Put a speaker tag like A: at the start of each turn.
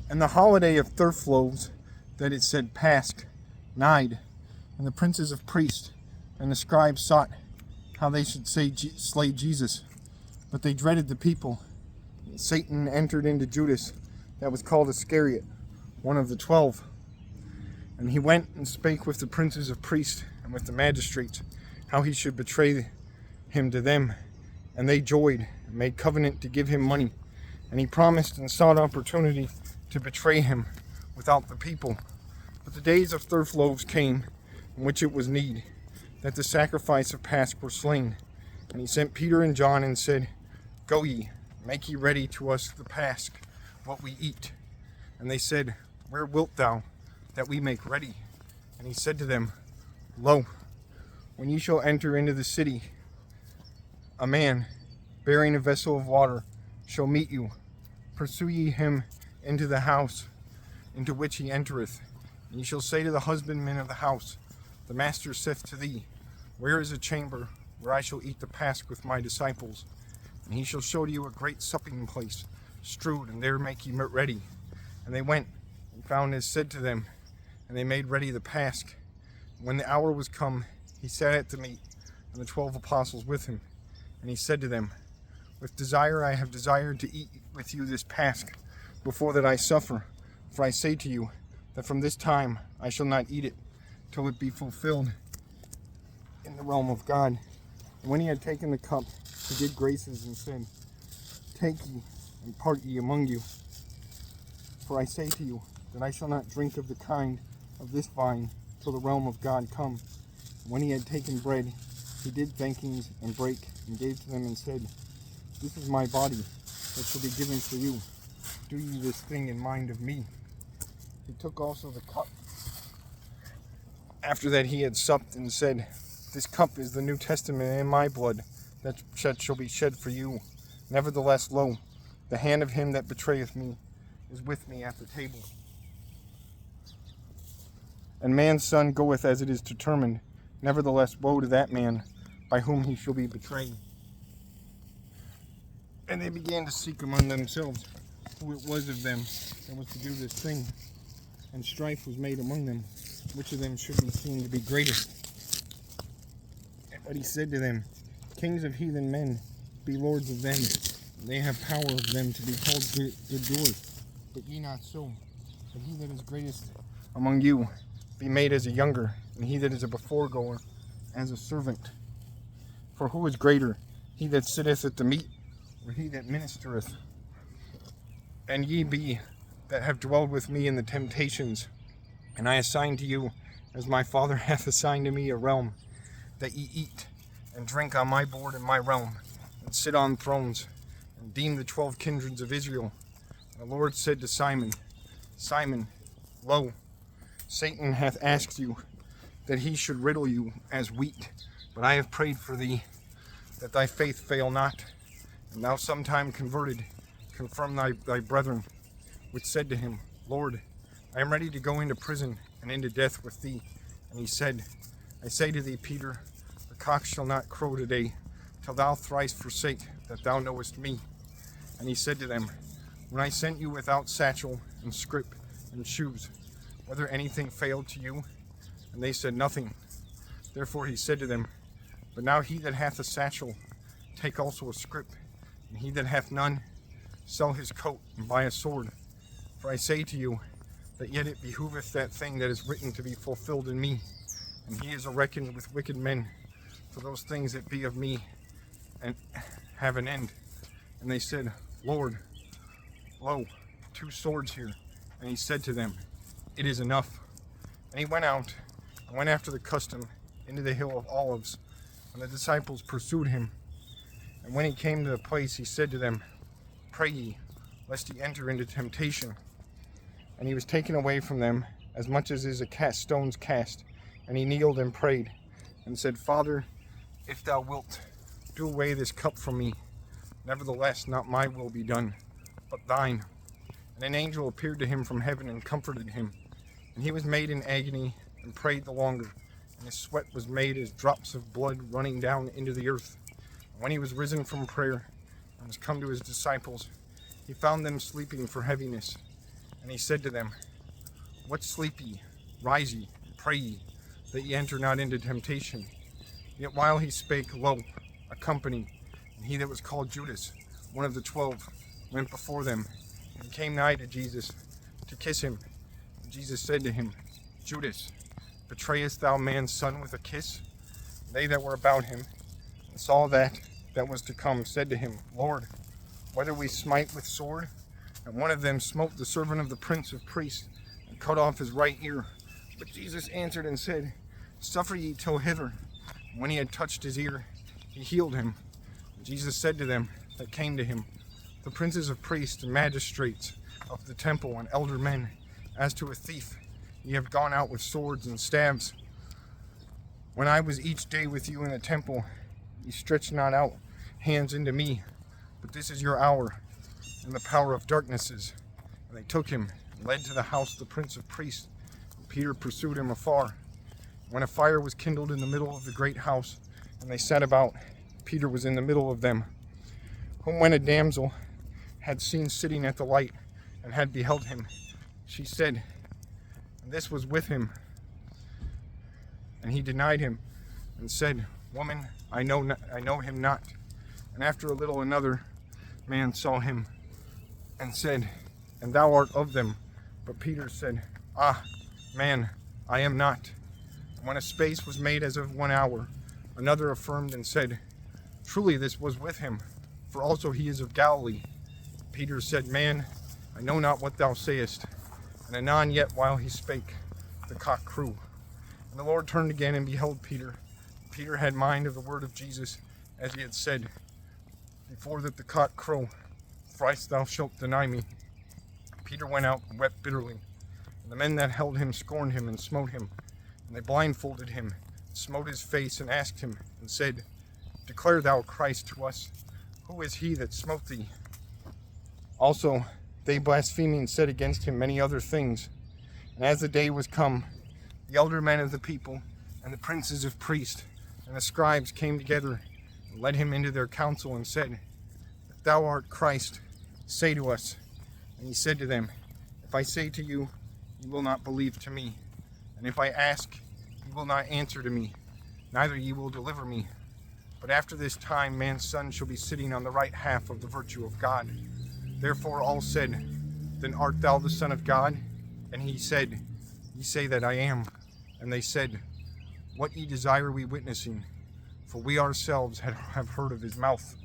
A: And the holiday of third loaves, that it said Pasch, nighed, and the princes of priests and the scribes sought how they should slay Jesus. But they dreaded the people. Satan entered into Judas, that was called Iscariot, one of the 12. And he went and spake with the princes of priests and with the magistrates, how he should betray him to them. And they joyed, and made covenant to give him money. And he promised and sought opportunity to betray him without the people. But the days of third loaves came, in which it was need, that the sacrifice of Pasch were slain. And he sent Peter and John, and said, Go ye, make ye ready to us the Pasch, what we eat. And they said, Where wilt thou that we make ready? And he said to them, Lo, when ye shall enter into the city, a man bearing a vessel of water shall meet you. Pursue ye him into the house into which he entereth. And ye shall say to the husbandman of the house, The master saith to thee, Where is a chamber where I shall eat the Pasch with my disciples? And he shall show to you a great supping place, strewed, and there make ye ready. And they went and found as said to them, and they made ready the Pasch. When the hour was come, he sat at the meat, and the 12 apostles with him. And he said to them, With desire I have desired to eat with you this Pasch, before that I suffer. For I say to you, that from this time I shall not eat it, till it be fulfilled in the realm of God. And when he had taken the cup, he did graces, and said, Take ye, and part ye among you. For I say to you, that I shall not drink of the kind of this vine, till the realm of God come. And when he had taken bread, he did thankings, and brake, and gave to them, and said, This is my body, that shall be given for you. Do ye this thing in mind of me. He took also the cup, after that he had supped, and said, This cup is the New Testament in my blood, that shall be shed for you. Nevertheless, lo, the hand of him that betrayeth me is with me at the table. And man's son goeth as it is determined. Nevertheless, woe to that man by whom he shall be betrayed. And they began to seek among themselves who it was of them that was to do this thing. And strife was made among them, which of them should be seen to be greatest. But he said to them, Kings of heathen men, be lords of them. They have power of them to be called good doers. But ye not so. But he that is greatest among you be made as a younger, and he that is a beforegoer as a servant. For who is greater, he that sitteth at the meat, or he that ministereth? And ye be that have dwelled with me in the temptations, and I assign to you, as my Father hath assigned to me, a realm, that ye eat and drink on my board in my realm, and sit on thrones, and deem the 12 kindreds of Israel. And the Lord said to Simon, Simon, lo, Satan hath asked you, that he should riddle you as wheat. But I have prayed for thee, that thy faith fail not. And thou sometime converted, confirm thy brethren, which said to him, Lord, I am ready to go into prison and into death with thee. And he said, I say to thee, Peter, the cock shall not crow today, till thou thrice forsake that thou knowest me. And he said to them, When I sent you without satchel and scrip and shoes, whether anything failed to you? And they said, Nothing. Therefore he said to them, But now he that hath a satchel, take also a scrip, and he that hath none, sell his coat and buy a sword. For I say to you, that yet it behooveth that thing that is written to be fulfilled in me. And he is reckoned with wicked men, for those things that be of me, and have an end. And they said, Lord, lo, 2 swords here. And he said to them, It is enough. And he went out, and went after the custom into the hill of Olives. And the disciples pursued him. And when he came to the place, he said to them, Pray ye, lest ye enter into temptation. And he was taken away from them, as much as is a stone's cast. And he kneeled and prayed, and said, Father, if thou wilt, do away this cup from me. Nevertheless, not my will be done, but thine. And an angel appeared to him from heaven and comforted him. And he was made in agony, and prayed the longer. And his sweat was made as drops of blood running down into the earth. And when he was risen from prayer, and was come to his disciples, he found them sleeping for heaviness. And he said to them, What sleep ye? Rise ye, pray ye, that ye enter not into temptation. Yet while he spake, lo, a company, and he that was called Judas, one of the 12, went before them, and came nigh to Jesus to kiss him. And Jesus said to him, Judas, betrayest thou man's son with a kiss? They that were about him, and saw that was to come, said to him, Lord, whether we smite with sword? And one of them smote the servant of the prince of priests, and cut off his right ear. But Jesus answered and said, Suffer ye till hither. And when he had touched his ear, he healed him. And Jesus said to them that came to him, The princes of priests and magistrates of the temple and elder men, as to a thief, ye have gone out with swords and staves. When I was each day with you in the temple, ye stretched not out hands into me, but this is your hour, and the power of darknesses. And they took him, and led to the house of the prince of priests. And Peter pursued him afar. When a fire was kindled in the middle of the great house, and they sat about, Peter was in the middle of them, whom when a damsel had seen sitting at the light, and had beheld him, she said, and this was with him. And he denied him, and said, Woman, I know him not. And after a little another man saw him, and said, And thou art of them. But Peter said, Ah, man, I am not. And when a space was made as of 1 hour, another affirmed and said, Truly this was with him, for also he is of Galilee. Peter said, Man, I know not what thou sayest. And anon yet while he spake, the cock crew. And the Lord turned again and beheld Peter. Peter had mind of the word of Jesus, as he had said, Before that the cock crow, thrice thou shalt deny me. Peter went out and wept bitterly. And the men that held him scorned him and smote him. And they blindfolded him, and smote his face, and asked him, and said, Declare thou Christ to us. Who is he that smote thee? Also they blaspheming said against him many other things. And as the day was come, the elder men of the people, and the princes of priests, and the scribes came together, and led him into their council, and said, If thou art Christ, say to us. And he said to them, If I say to you, ye will not believe to me. And if I ask, ye will not answer to me, neither ye will deliver me. But after this time man's son shall be sitting on the right half of the virtue of God. Therefore all said, Then art thou the Son of God? And he said, Ye say that I am. And they said, What ye desire we witnessing? For we ourselves have heard of his mouth.